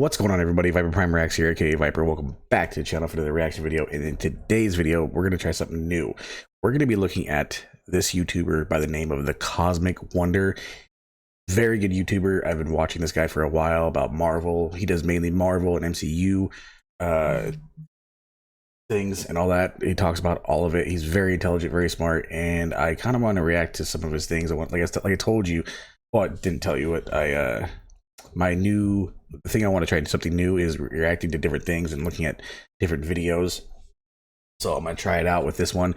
What's going on, everybody? Viper Prime Reacts here, aka Viper. Welcome back to the channel for another reaction video. And in today's video, we're going to try something new. We're going to be looking at this YouTuber by the name of the Cosmic Wonder. Very good YouTuber. I've been watching this guy for a while about Marvel. He does mainly Marvel and MCU things and all that. He talks about all of it. He's very intelligent, very smart, and I kind of want to react to some of his things. Like I told you, well, I didn't tell you what the thing I want to try something new is reacting to different things and looking at different videos. So I'm gonna try it out with this one,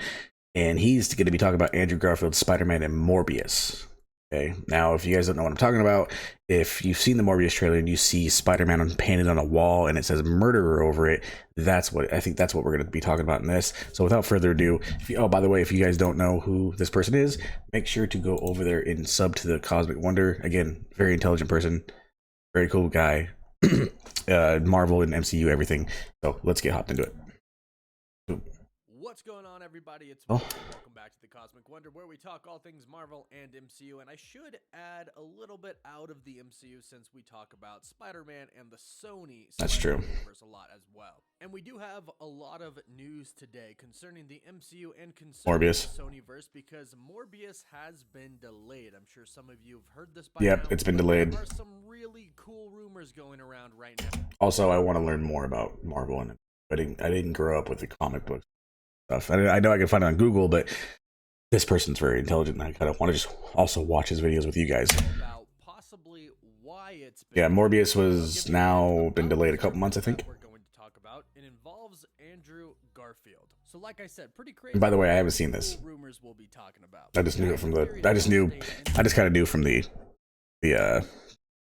and he's going to be talking about Andrew Garfield's Spider-Man and Morbius. Okay, now if you guys don't know what I'm talking about, if you've seen the Morbius trailer and you see Spider-Man painted on a wall and it says murderer over it, that's what I think that's what we're going to be talking about in this. So without further ado, oh, by the way, if you guys don't know who this person is, make sure to go over there and sub to the Cosmic Wonder. Again, very intelligent person, very cool guy. Marvel and MCU, everything. So let's get hopped into it. What's going on, everybody? It's welcome back to the Cosmic Wonder, where we talk all things Marvel and MCU. And I should add a little bit out of the MCU since we talk about Spider-Man and the Sony That's true. Universe a lot as well. And we do have a lot of news today concerning the MCU and concerning Morbius. the Sony-verse, because Morbius has been delayed. I'm sure some of you have heard this by now. Yep, it's been delayed. There are some really cool rumors going around right now. Also, I want to learn more about Marvel, and I didn't grow up with the comic book stuff. I know I can find it on Google, but this person's very intelligent, and I kind of want to just also watch his videos with you guys. About possibly why it's been Morbius was now been delayed a couple months, I think. We're going to talk about it involves Andrew Garfield. So, like I said, pretty crazy. And by the way, I haven't seen this. Rumors we'll be talking about. I just knew it from the. I just kind of knew from the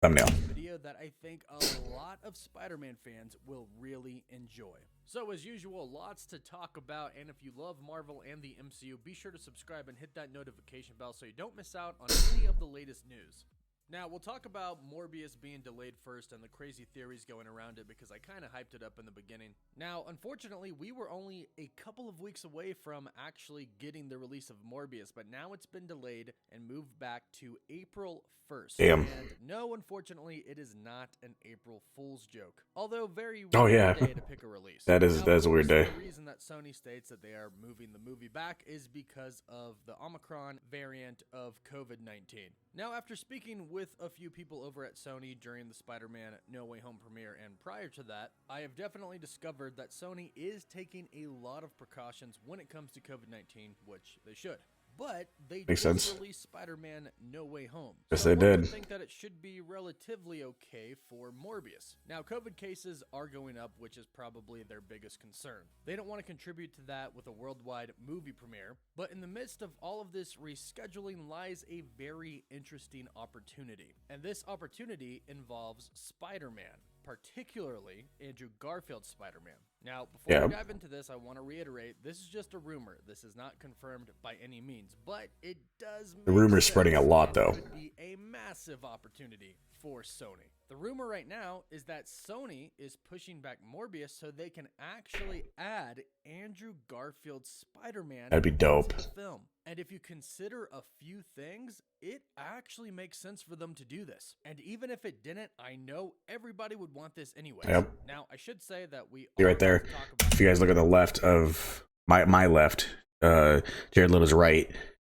thumbnail. Video that I think a lot of Spider-Man fans will really enjoy. So as usual, lots to talk about, and if you love Marvel and the MCU, be sure to subscribe and hit that notification bell so you don't miss out on any of the latest news. Now, we'll talk about Morbius being delayed first and the crazy theories going around it, because I kind of hyped it up in the beginning. Now, unfortunately, we were only a couple of weeks away from actually getting the release of Morbius, but now it's been delayed and moved back to April 1st. Damn. And no, unfortunately, it is not an April Fool's joke. Although very weird day to pick a release. That is a weird day. The reason that Sony states that they are moving the movie back is because of the Omicron variant of COVID-19. Now, after speaking with a few people over at Sony during the Spider-Man No Way Home premiere and prior to that, I have definitely discovered that Sony is taking a lot of precautions when it comes to COVID-19, which they should. But they did release Spider-Man No Way Home. Yes, so they did. I think that it should be relatively okay for Morbius. Now, COVID cases are going up, which is probably their biggest concern. They don't want to contribute to that with a worldwide movie premiere, but in the midst of all of this rescheduling lies a very interesting opportunity. And this opportunity involves Spider-Man, particularly Andrew Garfield's Spider-Man. Now, before we dive into this, I want to reiterate, this is just a rumor. This is not confirmed by any means, but it does make The rumor's spreading a lot, though. It would be a massive opportunity for Sony. The rumor right now is that Sony is pushing back Morbius so they can actually add Andrew Garfield's Spider-Man That'd be dope. to the film. And if you consider a few things, it actually makes sense for them to do this. And even if it didn't, I know everybody would want this anyway. Yep. Now, I should say that we Be right there. If you guys look at the left of my left, Jared Leto's right,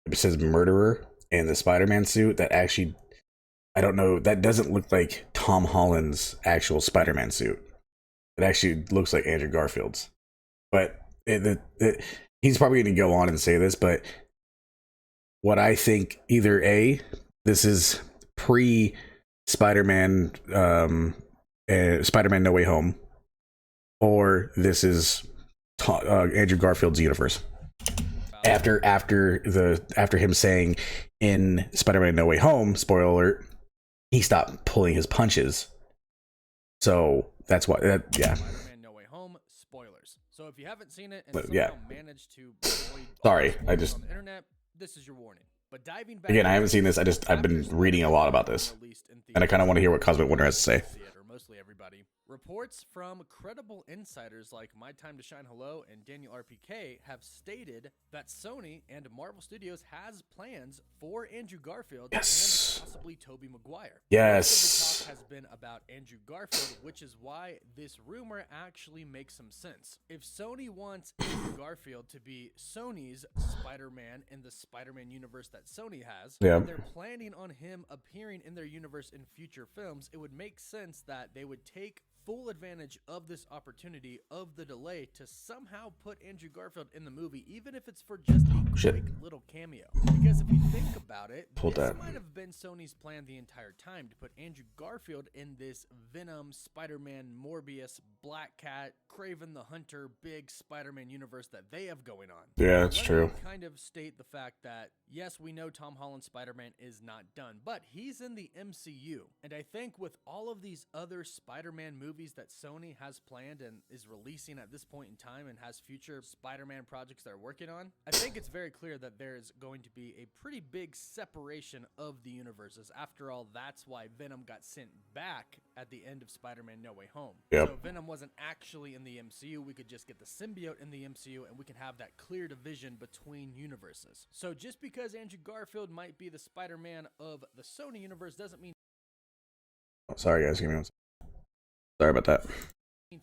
it says murderer in the Spider-Man suit. That actually, I don't know, that doesn't look like Tom Holland's actual Spider-Man suit. It actually looks like Andrew Garfield's. But he's probably going to go on and say this, but what I think, either A, this is pre-Spider-Man, Spider-Man No Way Home, or this is Andrew Garfield's universe. After him saying in Spider-Man No Way Home, spoiler alert, he stopped pulling his punches. So that's why Spider-Man No Way Home, spoilers. So if you haven't seen it and somehow managed to avoid on the internet, this is your warning. But diving back again, I haven't seen this. I've been reading a lot about this, and I kind of want to hear what Cosmic Wonder has to say. Or mostly everybody Reports from credible insiders like My Time to Shine Hello and Daniel RPK have stated that Sony and Marvel Studios has plans for Andrew Garfield and possibly Tobey Maguire. Most of the talk has been about Andrew Garfield, which is why this rumor actually makes some sense. If Sony wants Andrew Garfield to be Sony's Spider-Man in the Spider-Man universe that Sony has, and they're planning on him appearing in their universe in future films, it would make sense that they would take full advantage of this opportunity of the delay to somehow put Andrew Garfield in the movie, even if it's for just a quick little cameo. Because if you think about it, this might have been Sony's plan the entire time, to put Andrew Garfield in this Venom, Spider-Man, Morbius, Black Cat, Kraven the Hunter, big Spider-Man universe that they have going on. Yeah, that's true. Kind of state the fact that, yes, we know Tom Holland's Spider-Man is not done, but he's in the MCU. And I think with all of these other Spider-Man movies that Sony has planned and is releasing at this point in time and has future Spider-Man projects they're working on, I think it's very clear that there's going to be a pretty big separation of the universes. After all, that's why Venom got sent back at the end of Spider-Man No Way Home. So Venom wasn't actually in the MCU. We could just get the symbiote in the MCU and we can have that clear division between universes. So just because Andrew Garfield might be the Spider-Man of the Sony universe doesn't mean... Sorry guys, give me one second. Sorry about that.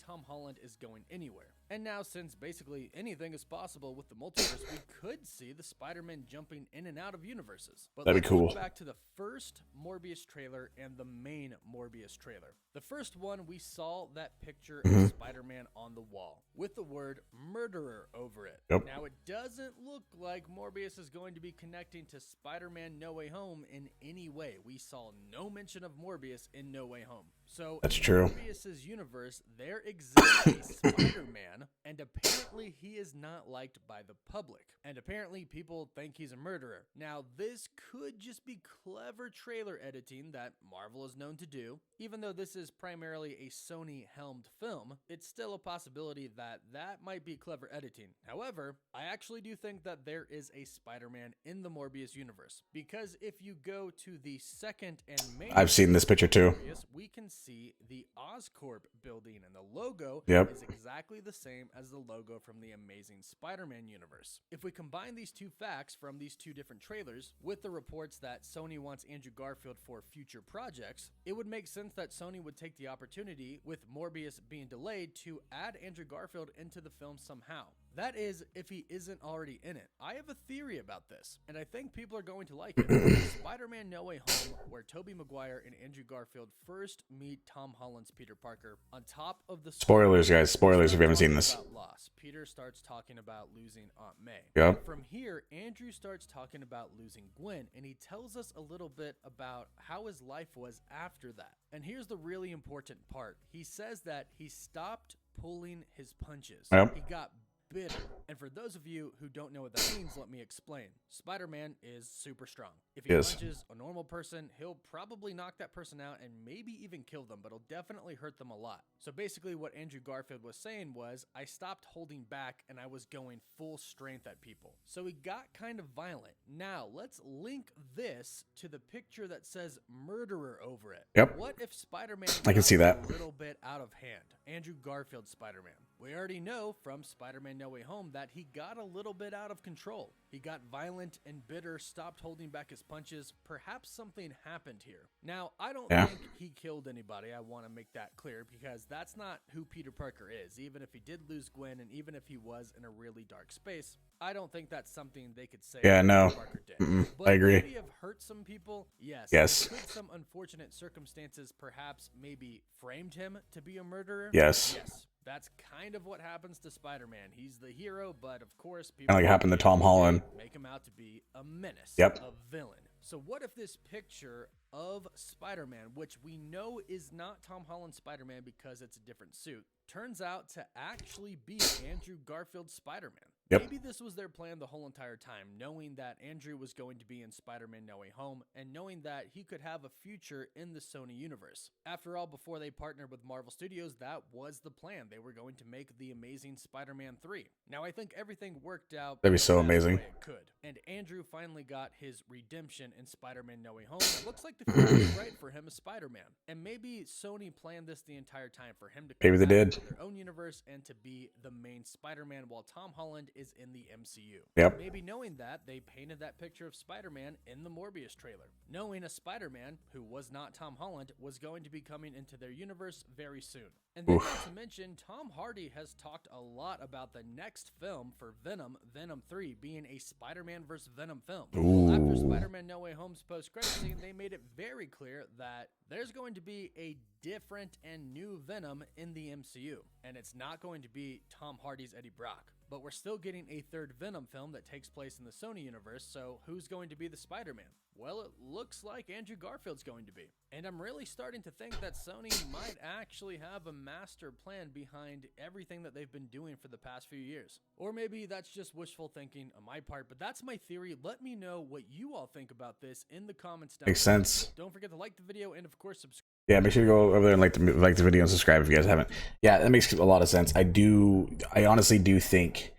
Tom Holland is going anywhere. And now, since basically anything is possible with the multiverse, we could see the Spider-Man jumping in and out of universes. But that'd be cool. Let's go back to the first Morbius trailer and the main Morbius trailer. The first one, we saw that picture of Spider-Man on the wall with the word murderer over it. Now, it doesn't look like Morbius is going to be connecting to Spider-Man No Way Home in any way. We saw no mention of Morbius in No Way Home. So that's true. In Morbius's universe, there exists a Spider-Man, and apparently he is not liked by the public. And apparently people think he's a murderer. Now, this could just be clever trailer editing that Marvel is known to do. Even though this is primarily a Sony-helmed film, it's still a possibility that that might be clever editing. However, I actually do think that there is a Spider-Man in the Morbius universe. Because if you go to the second and main... I've seen this picture too. Morbius, we can see the Oscorp building, and the logo is exactly the same as the logo from the Amazing Spider-Man universe. If we combine these two facts from these two different trailers with the reports that Sony wants Andrew Garfield for future projects, it would make sense that Sony would take the opportunity, with Morbius being delayed, to add Andrew Garfield into the film somehow. That is, if he isn't already in it. I have a theory about this, and I think people are going to like it. Spider-Man No Way Home, where Tobey Maguire and Andrew Garfield first meet Tom Holland's Peter Parker, on top of the... Spoilers, guys. Spoilers if you haven't seen this. Loss. Peter starts talking about losing Aunt May. From here, Andrew starts talking about losing Gwen, and he tells us a little bit about how his life was after that. And here's the really important part. He says that he stopped pulling his punches. He got bitter. And for those of you who don't know what that means, let me explain. Spider-Man is super strong. If he punches a normal person, he'll probably knock that person out and maybe even kill them, but he'll definitely hurt them a lot. So basically what Andrew Garfield was saying was, I stopped holding back and I was going full strength at people. So he got kind of violent. Now, let's link this to the picture that says murderer over it. What if Spider-Man I can see that a little bit out of hand? Andrew Garfield Spider-Man. We already know from Spider-Man No Way Home that he got a little bit out of control. He got violent and bitter, stopped holding back his punches. Perhaps something happened here. Now, I don't think he killed anybody. I want to make that clear, because that's not who Peter Parker is. Even if he did lose Gwen, and even if he was in a really dark space, I don't think that's something they could say Peter Parker did. But I agree. Could he have hurt some people? Yes. Could some unfortunate circumstances perhaps maybe framed him to be a murderer? Yes. That's kind of what happens to Spider-Man. He's the hero, but of course, people like it happened to Tom Holland. Make him out to be a menace, a villain. So what if this picture of Spider-Man, which we know is not Tom Holland's Spider-Man because it's a different suit, turns out to actually be Andrew Garfield's Spider-Man? Yep. Maybe this was their plan the whole entire time, knowing that Andrew was going to be in Spider-Man No Way Home and knowing that he could have a future in the Sony universe. After all, before they partnered with Marvel Studios, that was the plan. They were going to make the Amazing Spider-Man 3. Now, I think everything worked out That'd be the so best amazing. way it could. And Andrew finally got his redemption in Spider-Man No Way Home. It looks like the future is right for him as Spider-Man. And maybe Sony planned this the entire time for him to come Maybe they back did. into their own universe and to be the main Spider-Man while Tom Holland is in the MCU. Yep. Maybe knowing that, they painted that picture of Spider-Man in the Morbius trailer, knowing a Spider-Man who was not Tom Holland was going to be coming into their universe very soon. And then not to mention, Tom Hardy has talked a lot about the next film for Venom, Venom 3, being a Spider-Man vs. Venom film. Well, after Spider-Man No Way Home's post-credit scene, they made it very clear that there's going to be a different and new Venom in the MCU. And it's not going to be Tom Hardy's Eddie Brock. But we're still getting a third Venom film that takes place in the Sony universe, so who's going to be the Spider-Man? Well, it looks like Andrew Garfield's going to be. And I'm really starting to think that Sony might actually have a master plan behind everything that they've been doing for the past few years. Or maybe that's just wishful thinking on my part, but that's my theory. Let me know what you all think about this in the comments down below. Makes sense. Don't forget to like the video and, of course, subscribe. Yeah, make sure to go over there and like the video and subscribe if you guys haven't. Yeah, that makes a lot of sense. I honestly do think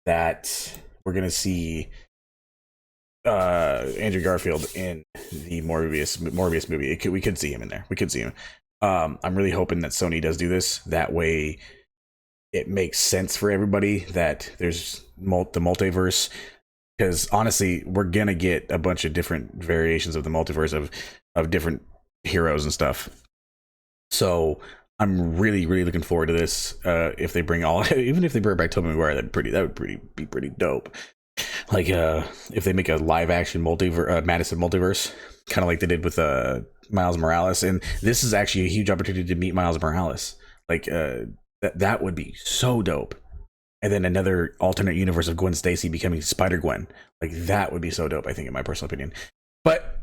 that we're gonna see Andrew Garfield in the Morbius movie. We could see him in there. We could see him. I'm really hoping that Sony does do this. That way, it makes sense for everybody that there's the multiverse. Because honestly, we're gonna get a bunch of different variations of the multiverse of different heroes and stuff. So I'm really looking forward to this. If they bring even if they bring back Tobey Maguire, that would be pretty dope. Like if they make a live action Madison multiverse, kind of like they did with Miles Morales, and this is actually a huge opportunity to meet Miles Morales. Like that would be so dope. And then another alternate universe of Gwen Stacy becoming Spider-Gwen. Like that would be so dope, I think, in my personal opinion. But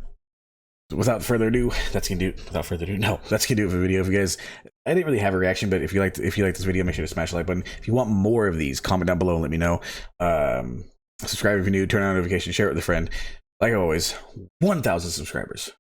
without further ado, that's gonna do it for the video. If you guys, I didn't really have a reaction, but if you like this video, make sure to smash the like button. If you want more of these, comment down below and let me know. Subscribe if you're new, turn on notifications, share it with a friend. Like always, 1,000 subscribers.